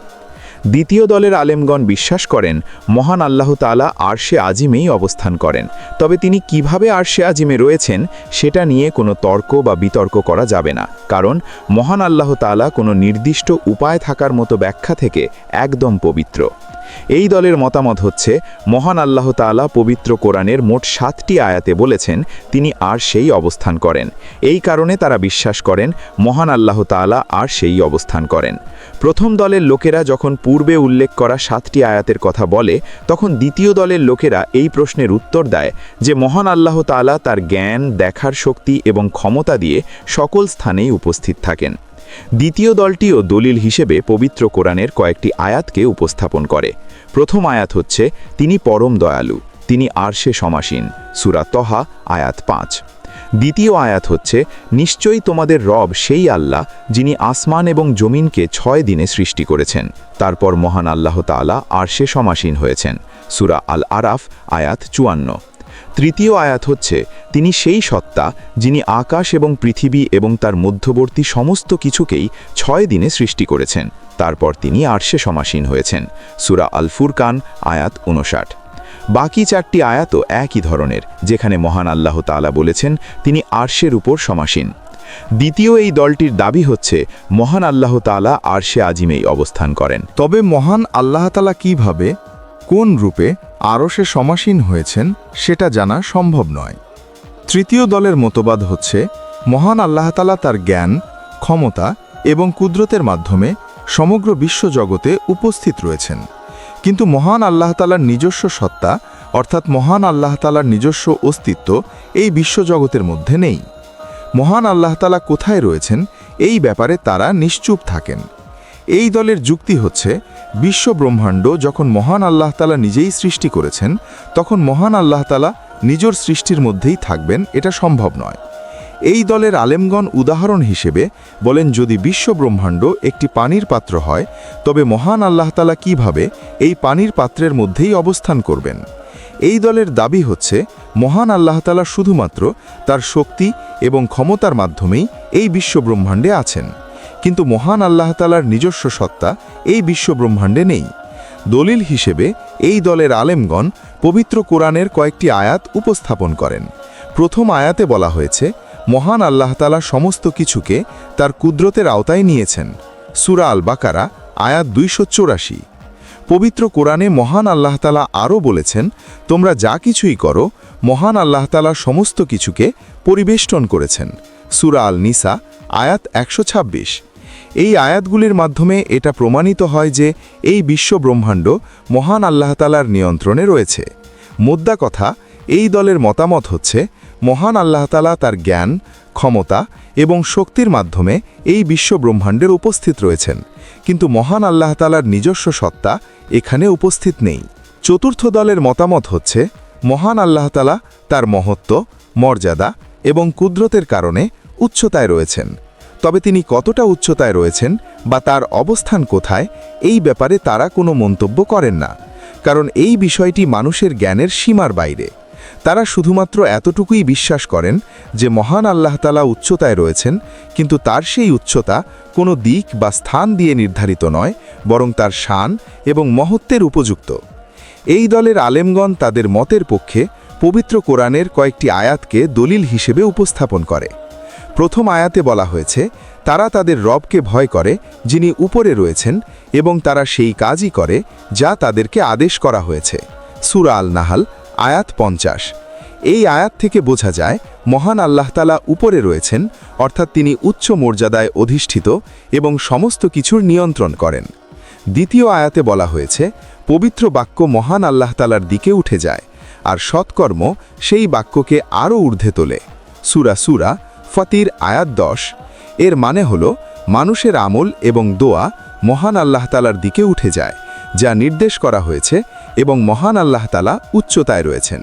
দ্বিতীয় দলের আলেমগণ বিশ্বাস করেন মহান আল্লাহ তাআলা আরশে আজিমেই অবস্থান করেন, তবে তিনি কিভাবে আরশে আজিমে রয়েছেন সেটা নিয়ে কোনো তর্ক বা বিতর্ক করা যাবে না, কারণ মহান আল্লাহ তাআলা কোনো নির্দিষ্ট উপায় থাকার মতো ব্যাখ্যা থেকে একদম পবিত্র। এই দলের মতামত হচ্ছে মহান আল্লাহ তাআলা পবিত্র কোরআনের মোট 7টি আয়াতে বলেছেন তিনি আরশেই অবস্থান করেন। এই কারণে তারা বিশ্বাস করেন মহান আল্লাহ তাআলা আরশেই অবস্থান করেন। প্রথম দলের লোকেরা যখন পূর্বে উল্লেখ করা 7টি আয়াতের কথা বলে, তখন দ্বিতীয় দলের লোকেরা এই প্রশ্নের উত্তর দেয় যে মহান আল্লাহ তাআলা তার জ্ঞান, দেখার শক্তি এবং ক্ষমতা দিয়ে সকল স্থানেই উপস্থিত থাকেন। দ্বিতীয় দলটিও দলিল হিসেবে পবিত্র কোরআনের কয়েকটি আয়াতকে উপস্থাপন করে। প্রথম আয়াত হচ্ছে তিনি পরম দয়ালু, তিনি আরশে সমাসীন, সূরা তহা আয়াত 5। দ্বিতীয় আয়াত হচ্ছে নিশ্চয়ই তোমাদের রব সেই আল্লাহ যিনি আসমান এবং জমিনকে 6 দিনে সৃষ্টি করেছেন, তারপর মহান আল্লাহ তাআলা আরশে সমাসীন হয়েছেন, সূরা আল আরাফ আয়াত 54। তৃতীয় আয়াত হচ্ছে তিনি সেই সত্তা যিনি আকাশ এবং পৃথিবী এবং তার মধ্যবর্তী সমস্ত কিছুকেই 6 দিনে সৃষ্টি করেছেন, তারপর তিনি আরশে সমাসীন হয়েছেন, সূরা আল ফুরকান আয়াত 59। বাকি 4টি আয়াতও একই ধরনের, যেখানে মহান আল্লাহ তাআলা বলেছেন তিনি আরশের উপর সমাসীন। দ্বিতীয় এই দলটির দাবি হচ্ছে মহান আল্লাহ তাআলা আরশে আজিমেই অবস্থান করেন। তবে মহান আল্লাহ তাআলা কিভাবে, কোন রূপে আরশে সমাসীন হয়েছেন সেটা জানা সম্ভব নয়। তৃতীয় দলের মতবাদ হচ্ছে মহান আল্লাহ তাআলা তার জ্ঞান, ক্ষমতা এবং কুদরতের মাধ্যমে সমগ্র বিশ্বজগতে উপস্থিত রয়েছেন, কিন্তু মহান আল্লাহ তাআলার নিজস্ব সত্তা অর্থাৎ মহান আল্লাহ তাআলার নিজস্ব অস্তিত্ব এই বিশ্বজগতের মধ্যে নেই। মহান আল্লাহ তাআলা কোথায় রয়েছেন এই ব্যাপারে তারা নিশ্চুপ থাকেন। এই দলের যুক্তি হচ্ছে বিশ্ব ব্রহ্মাণ্ড যখন মহান আল্লাহ তাআলা নিজেই সৃষ্টি করেছেন, তখন মহান আল্লাহ তাআলা নিজের সৃষ্টির মধ্যেই থাকবেন এটা সম্ভব নয়। এই দলের আলেমগণ উদাহরণ হিসেবে বলেন যদি বিশ্ব ব্রহ্মাণ্ড একটি পানির পাত্র হয়, তবে মহান আল্লাহ তাআলা কিভাবে এই পানির পাত্রের মধ্যেই অবস্থান করবেন। এই দলের দাবি হচ্ছে মহান আল্লাহ তাআলা শুধুমাত্র তার শক্তি এবং ক্ষমতার মাধ্যমেই এই বিশ্ব ব্রহ্মাণ্ডে আছেন, কিন্তু মহান আল্লাহ তাআলার নিজস্ব সত্তা এই বিশ্ব ব্রহ্মাণ্ডে নেই। দলিল হিসেবে এই দলের আলেমগণ পবিত্র কোরআনের কয়েকটি আয়াত উপস্থাপন করেন। প্রথম আয়াতে বলা হয়েছে মহান আল্লাহ তাআলা সমস্ত কিছুকে তার কুদরতের আওতায় নিয়েছেন, সূরা আল বাকারা আয়াত 284। পবিত্র কোরআনে মহান আল্লাহ তাআলা আরও বলেছেন তোমরা যা কিছুই করো মহান আল্লাহ তাআলা সমস্ত কিছুকে পরিবেষ্টন করেছেন, সূরা আল নিসা আয়াত 126। এই আয়াতগুলির মাধ্যমে এটা প্রমাণিত হয় যে এই বিশ্ব ব্রহ্মাণ্ড মহান আল্লাহ তাআলার নিয়ন্ত্রণে রয়েছে। মোদ্দা কথা, এই দলের মতামত হচ্ছে মহান আল্লাহ তাআলা তার জ্ঞান, ক্ষমতা এবং শক্তির মাধ্যমে এই বিশ্ব ব্রহ্মাণ্ডের উপস্থিত রয়েছেন, কিন্তু মহান আল্লাহ তাআলার নিজস্ব সত্তা এখানে উপস্থিত নেই। চতুর্থ দলের মতামত হচ্ছে মহান আল্লাহ তাআলা তার মহত্ব, মর্যাদা এবং কুদরতের কারণে উচ্চতায় রয়েছেন, তবে তিনি কতটা উচ্চতায় রয়েছেন বা তার অবস্থান কোথায় এই ব্যাপারে তারা কোনো মন্তব্য করেন না, কারণ এই বিষয়টি মানুষের জ্ঞানের সীমার বাইরে। তারা শুধুমাত্র এতটুকুই বিশ্বাস করেন যে মহান আল্লাহ তাআলা উচ্চতায় রয়েছেন, কিন্তু তার সেই উচ্চতা কোনো দিক বা স্থান দিয়ে নির্ধারিত নয়, বরং তার শান এবং মহত্বের উপযুক্ত। এই দলের আলেমগণ তাদের মতের পক্ষে পবিত্র কোরআনের কয়েকটি আয়াতকে দলিল হিসেবে উপস্থাপন করে। প্রথম আয়াতে বলা হয়েছে তারা তাদের রবকে ভয় করে যিনি উপরে রয়েছেন এবং তারা সেই কাজই করে যা তাদেরকে আদেশ করা হয়েছে, সূরা আল নাহাল আয়াত 50। এই আয়াত থেকে বোঝা যায় মহান আল্লাহ তাআলা উপরে রয়েছেন, অর্থাৎ তিনি উচ্চ মর্যাদায় অধিষ্ঠিত এবং সমস্ত কিছুর নিয়ন্ত্রণ করেন। দ্বিতীয় আয়াতে বলা হয়েছে পবিত্র বাক্য মহান আল্লাহ তাআলার দিকে উঠে যায়, আর সৎকর্ম সেই বাক্যকে আরও ঊর্ধ্বে তোলে, সূরা ফাতির আয়াত 10। এর মানে হল মানুষের আমল এবং দোয়া মহান আল্লাহ তাআলার দিকে উঠে যায়, যা নির্দেশ করা হয়েছে, এবং মহান আল্লাহ তাআলা উচ্চতায় রয়েছেন।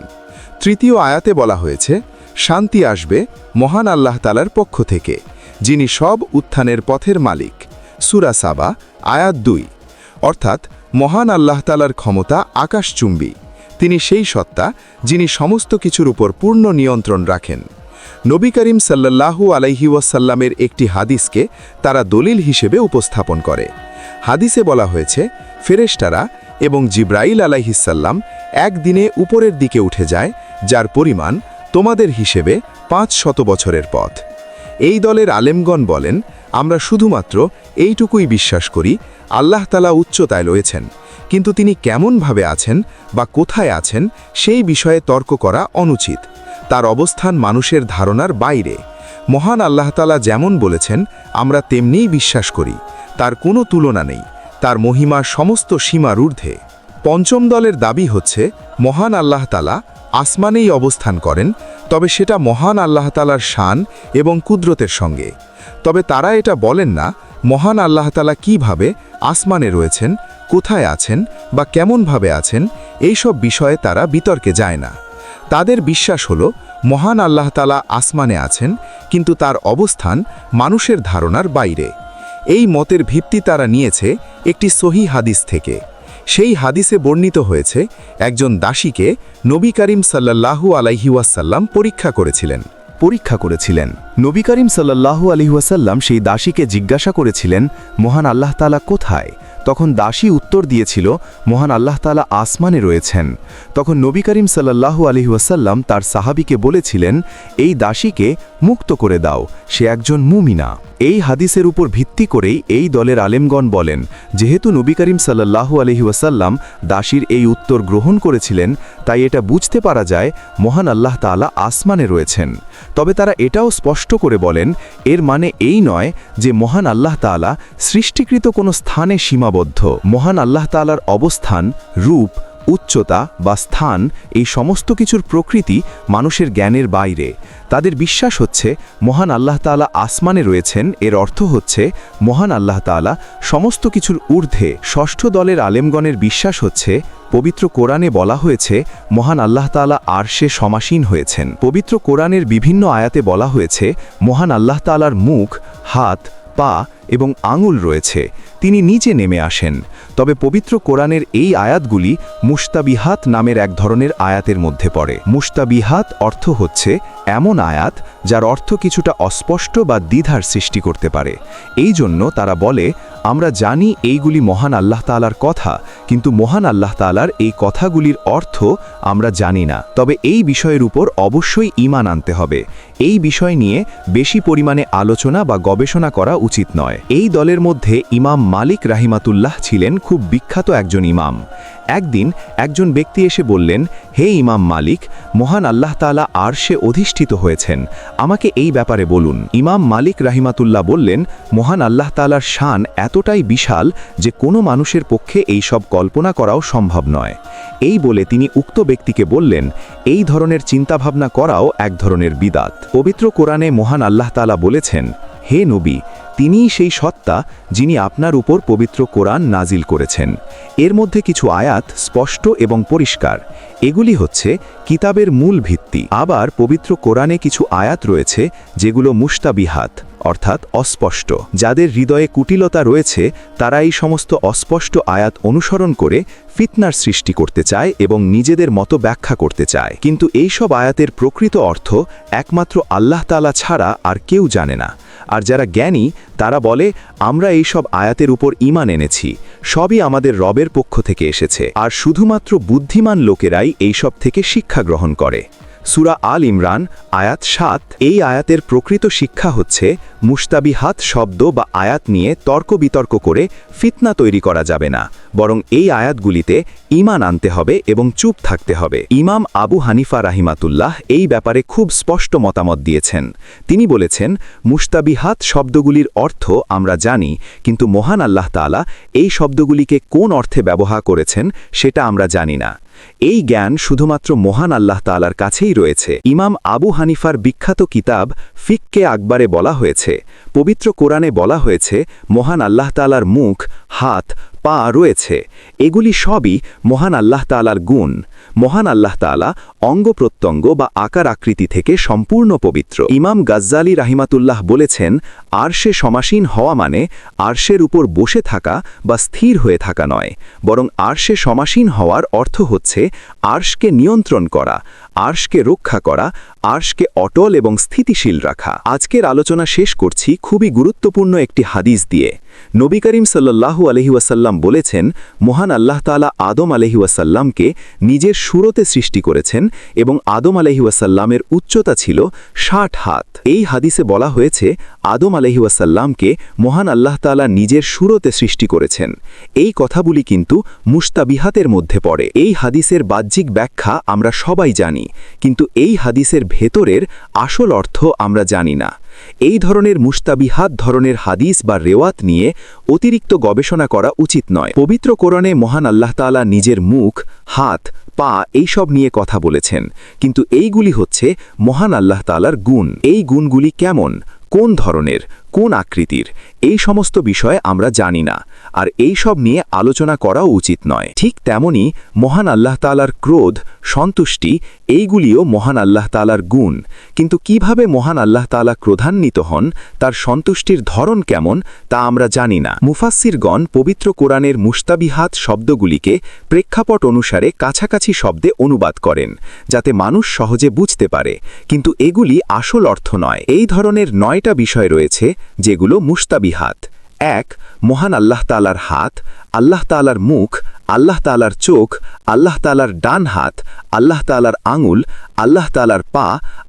তৃতীয় আয়াতে বলা হয়েছে শান্তি আসবে মহান আল্লাহ তাআলার পক্ষ থেকে, যিনি সব উত্থানের পথের মালিক, সূরা সাবা আয়াত 2। অর্থাৎ মহান আল্লাহ তাআলার ক্ষমতা আকাশচুম্বী, তিনি সেই সত্তা যিনি সমস্ত কিছুর উপর পূর্ণ নিয়ন্ত্রণ রাখেন। নবী করিম সাল্লাল্লাহু আলাইহি ওয়াসাল্লামের একটি হাদিসকে তারা দলিল হিসেবে উপস্থাপন করে। হাদিসে বলা হয়েছে, ফেরেশতারা এবং জিব্রাইল আলাইহিসসাল্লাম একদিনে উপরের দিকে উঠে যায়, যার পরিমাণ তোমাদের হিসেবে 500 বছরের পথ। এই দলের আলেমগণ বলেন, আমরা শুধুমাত্র এইটুকুই বিশ্বাস করি, আল্লাহ তাআলা উচ্চতায় রয়েছেন, কিন্তু তিনি কেমনভাবে আছেন বা কোথায় আছেন সেই বিষয়ে তর্ক করা অনুচিত। তার অবস্থান মানুষের ধারণার বাইরে। মহান আল্লাহ তাআলা যেমন বলেছেন আমরা তেমনিই বিশ্বাস করি, তার কোনো তুলনা নেই, তার মহিমা সমস্ত সীমার ঊর্ধ্বে। পঞ্চম দলের দাবি হচ্ছে মহান আল্লাহ তাআলা আসমানেই অবস্থান করেন, তবে সেটা মহান আল্লাহ তাআলার শান এবং কুদরতের সঙ্গে। তবে তারা এটা বলেন না মহান আল্লাহ তাআলা কীভাবে আসমানে রয়েছেন, কোথায় আছেন বা কেমনভাবে আছেন, এইসব বিষয়ে তারা বিতর্কে যায় না। তাদের বিশ্বাস হলো মহান আল্লাহ তাআলা আসমানে আছেন, কিন্তু তার অবস্থান মানুষের ধারণার বাইরে। এই মতের ভিত্তি তারা নিয়েছে একটি সহিহ হাদিস থেকে। সেই হাদিসে বর্ণিত হয়েছে, একজন দাসীকে নবী করিম সাল্লাল্লাহু আলাইহি ওয়াসাল্লাম পরীক্ষা করেছিলেন। নবী করিম সাল্লাল্লাহু আলাইহি ওয়াসাল্লাম সেই দাসীকে জিজ্ঞাসা করেছিলেন, মহান আল্লাহ তাআলা কোথায়? তখন দাসী উত্তর দিয়েছিল, মহান আল্লাহ তাআলা আসমানে রয়েছেন। তখন নবী করিম সাল্লাল্লাহু আলাইহি ওয়াসাল্লাম তার সাহাবীকে বলেছিলেন, এই দাসীকে মুক্ত করে দাও, সে একজন মুমিনা। এই হাদিসের উপর ভিত্তি করেই এই দলের আলেমগণ বলেন, যেহেতু নবী করিম সাল্লাল্লাহু আলাইহি ওয়াসাল্লাম দাসীর এই উত্তর গ্রহণ করেছিলেন, তাই এটা বুঝতে পারা যায় মহান আল্লাহ তাআলা আসমানে রয়েছেন। তবে তারা এটাও স্পষ্ট করে বলেন, এর মানে এই নয় যে মহান আল্লাহ তাআলা সৃষ্টিকৃত কোনো স্থানে সীমাবদ্ধ। মহান আল্লাহ তাআলার অবস্থান, রূপ, উচ্চতা বা স্থান এই সমস্ত কিছুর প্রকৃতি মানুষের জ্ঞানের বাইরে। তাদের বিশ্বাস হচ্ছে মহান আল্লাহ তাআলা আসমানে রয়েছেন, এর অর্থ হচ্ছে মহান আল্লাহ তাআলা সমস্ত কিছুর ঊর্ধ্বে। ষষ্ঠ দলের আলেমগণের বিশ্বাস হচ্ছে পবিত্র কোরআনে বলা হয়েছে মহান আল্লাহ তাআলা আরশে সমাসীন হয়েছেন। পবিত্র কোরআনের বিভিন্ন আয়াতে বলা হয়েছে মহান আল্লাহ তাআলার মুখ, হাত, পা এবং আঙুল রয়েছে, তিনি নিচে নেমে আসেন। তবে পবিত্র কোরআনের এই আয়াতগুলি মুশতাবিহাত নামের এক ধরনের আয়াতের মধ্যে পড়ে। মুশতাবিহাত অর্থ হচ্ছে এমন আয়াত যার অর্থ কিছুটা অস্পষ্ট বা দ্বিধার সৃষ্টি করতে পারে। এই জন্য তারা বলে, আমরা জানি এইগুলি মহান আল্লাহ তাআলার কথা, কিন্তু মহান আল্লাহ তাআলার এই কথাগুলির অর্থ আমরা জানি না। তবে এই বিষয়ের উপর অবশ্যই ঈমান আনতে হবে। এই বিষয় নিয়ে বেশি পরিমাণে আলোচনা বা গবেষণা করা উচিত নয়। এই দলের মধ্যে ইমাম মালিক রাহিমাতুল্লাহ ছিলেন খুব বিখ্যাত একজন ইমাম। একদিন একজন ব্যক্তি এসে বললেন, হে ইমাম মালিক, মহান আল্লাহ তাআলা আরশে অধিষ্ঠিত হয়েছেন, আমাকে এই ব্যাপারে বলুন। ইমাম মালিক রাহিমাতুল্লাহ বললেন, মহান আল্লাহ তাআলার শান এতটাই বিশাল যে কোনো মানুষের পক্ষে এই সব কল্পনা করাও সম্ভব নয়। এই বলে তিনি উক্ত ব্যক্তিকে বললেন, এই ধরনের চিন্তাভাবনা করাও এক ধরনের বিদাত। পবিত্র কোরআনে মহান আল্লাহ তাআলা বলেছেন, হে নবী, তিনিই সেই সত্তা যিনি আপনার উপর পবিত্র কোরআন নাজিল করেছেন। এর মধ্যে কিছু আয়াত স্পষ্ট এবং পরিষ্কার, এগুলি হচ্ছে কিতাবের মূল ভিত্তি। আবার পবিত্র কোরআনে কিছু আয়াত রয়েছে যেগুলো মুশতাবিহাত, অর্থাৎ অস্পষ্ট। যাদের হৃদয়ে কুটিলতা রয়েছে তারা এই সমস্ত অস্পষ্ট আয়াত অনুসরণ করে ফিতনার সৃষ্টি করতে চায় এবং নিজেদের মতো ব্যাখ্যা করতে চায়। কিন্তু এই সব আয়াতের প্রকৃত অর্থ একমাত্র আল্লাহ তাআলা ছাড়া আর কেউ জানে না। আর যারা জ্ঞানী তারা বলে, আমরা এই সব আয়াতের উপর ঈমান এনেছি, সবই আমাদের রবের পক্ষ থেকে এসেছে। আর শুধুমাত্র বুদ্ধিমান লোকেরাই এই সব থেকে শিক্ষা গ্রহণ করে। সূরা আল ইমরান আয়াত ৭। এই আয়াতের প্রকৃত শিক্ষা হচ্ছে মুশতাবিহাত শব্দ বা আয়াত নিয়ে তর্ক বিতর্ক করে ফিতনা তৈরি করা যাবে না, বরং এই আয়াতগুলিতে ঈমান আনতে হবে এবং চুপ থাকতে হবে। ইমাম আবু হানিফা রাহিমাতুল্লাহ এই ব্যাপারে খুব স্পষ্ট মতামত দিয়েছেন। তিনি বলেছেন, মুশতাবিহাত শব্দগুলির অর্থ আমরা জানি, কিন্তু মহান আল্লাহ তাআলা এই শব্দগুলিকে কোন অর্থে ব্যবহার করেছেন সেটা আমরা জানি না। এই জ্ঞান শুধুমাত্র মহান আল্লাহ তাআলার কাছেই রয়েছে। ইমাম আবু হানিফার বিখ্যাত কিতাব ফিককে আকবরে বলা হয়েছে, পবিত্র কোরআনে বলা হয়েছে মহান আল্লাহ তাআলার মুখ, হাত, পা রয়েছে, এগুলি সবই মহান আল্লাহ তাআলার গুণ। মহান আল্লাহ তাআলা অঙ্গ প্রত্যঙ্গ বা আকার আকৃতি থেকে সম্পূর্ণ পবিত্র। ইমাম গাজ্জালি রাহিমাতুল্লাহ বলেছেন, আরশে সমাসীন হওয়া মানে আরশের উপর বসে থাকা বা স্থির হয়ে থাকা নয়, বরং আরশে সমাসীন হওয়ার অর্থ হচ্ছে আরশকে নিয়ন্ত্রণ করা, আরশকে রক্ষা করা, আরশকে অটল এবং স্থিতিশীল রাখা। আজকের আলোচনা শেষ করছি খুবই গুরুত্বপূর্ণ একটি হাদিস দিয়ে। নবী করিম সাল্লাল্লাহু আলাইহি ওয়াসাল্লাম বলেছেন, মহান আল্লাহ তাআলা আদম আলাইহি ওয়াসাল্লামকে নিজের সুরতে সৃষ্টি করেছেন এবং আদম আলাইহি ওয়াসাল্লামের উচ্চতা ছিল 60 হাত। এই হাদিসে বলা হয়েছে আদম আলাইহি ওয়াসাল্লামকে মহান আল্লাহ তাআলা নিজের সুরতে সৃষ্টি করেছেন। এই কথাগুলি কিন্তু মুস্তাবিহাতের মধ্যে পড়ে। এই হাদিসের বাহ্যিক ব্যাখ্যা আমরা সবাই জানি, কিন্তু এই হাদিসের ভেতরের আসল অর্থ আমরা জানি না। এই ধরনের মুস্তাবিহাত ধরনের হাদিস বা রেওয়াত নিয়ে অতিরিক্ত গবেষণা করা উচিত নয়। পবিত্র কোরআনে মহান আল্লাহ তাআলা নিজের মুখ, হাত, পা এইসব নিয়ে কথা বলেছেন, কিন্তু এইগুলি হচ্ছে মহান আল্লাহ তাআলার গুণ। এই গুণগুলি কেমন, কোন ধরনের, কোন আকৃতির, এই সমস্ত বিষয়ে আমরা জানি না, আর এই সব নিয়ে আলোচনা করাও উচিত নয়। ঠিক তেমনি মহান আল্লাহ তাআলার ক্রোধ, সন্তুষ্টি এইগুলিও মহান আল্লাহ তাআলার গুণ, কিন্তু কিভাবে মহান আল্লাহ তাআলা ক্রোধান্বিত হন, তার সন্তুষ্টির ধরন কেমন, তা আমরা জানি না। মুফাসসিরগণ পবিত্র কোরআনের মুস্তাবিহাত শব্দগুলিকে প্রেক্ষাপট অনুসারে কাছাকাছি শব্দে অনুবাদ করেন, যাতে মানুষ সহজে বুঝতে পারে, কিন্তু এগুলি আসল অর্থ নয়। এই ধরনের 9টা বিষয় রয়েছে যেগুলো মুস্তাবিহাত। 1. মহান আল্লাহ তাআলার হাত, আল্লাহ তাআলার মুখ, আল্লাহ তাআলার চোখ, আল্লাহ তাআলার ডান হাত, আল্লাহ তাআলার আঙুল, আল্লাহ তাআলার পা,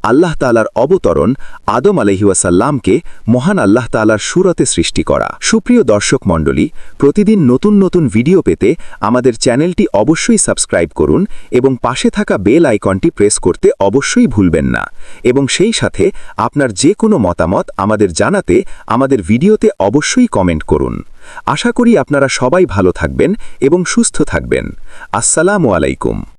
আল্লাহ তাআলার অবতরণ, আদম আলাইহি ওয়াসাল্লামকে মহান আল্লাহ তাআলার সুরতে সৃষ্টি করা। সুপ্রিয় দর্শক মণ্ডলী, প্রতিদিন নতুন নতুন ভিডিও পেতে আমাদের চ্যানেলটি অবশ্যই সাবস্ক্রাইব করুন এবং পাশে থাকা বেল আইকনটি প্রেস করতে অবশ্যই ভুলবেন না, এবং সেই সাথে আপনার যে কোনো মতামত আমাদের জানাতে আমাদের ভিডিওতে অবশ্যই কমেন্ট করুন। আশা করি আপনারা সবাই ভালো থাকবেন এবং সুস্থ থাকবেন। আসসালামু আলাইকুম।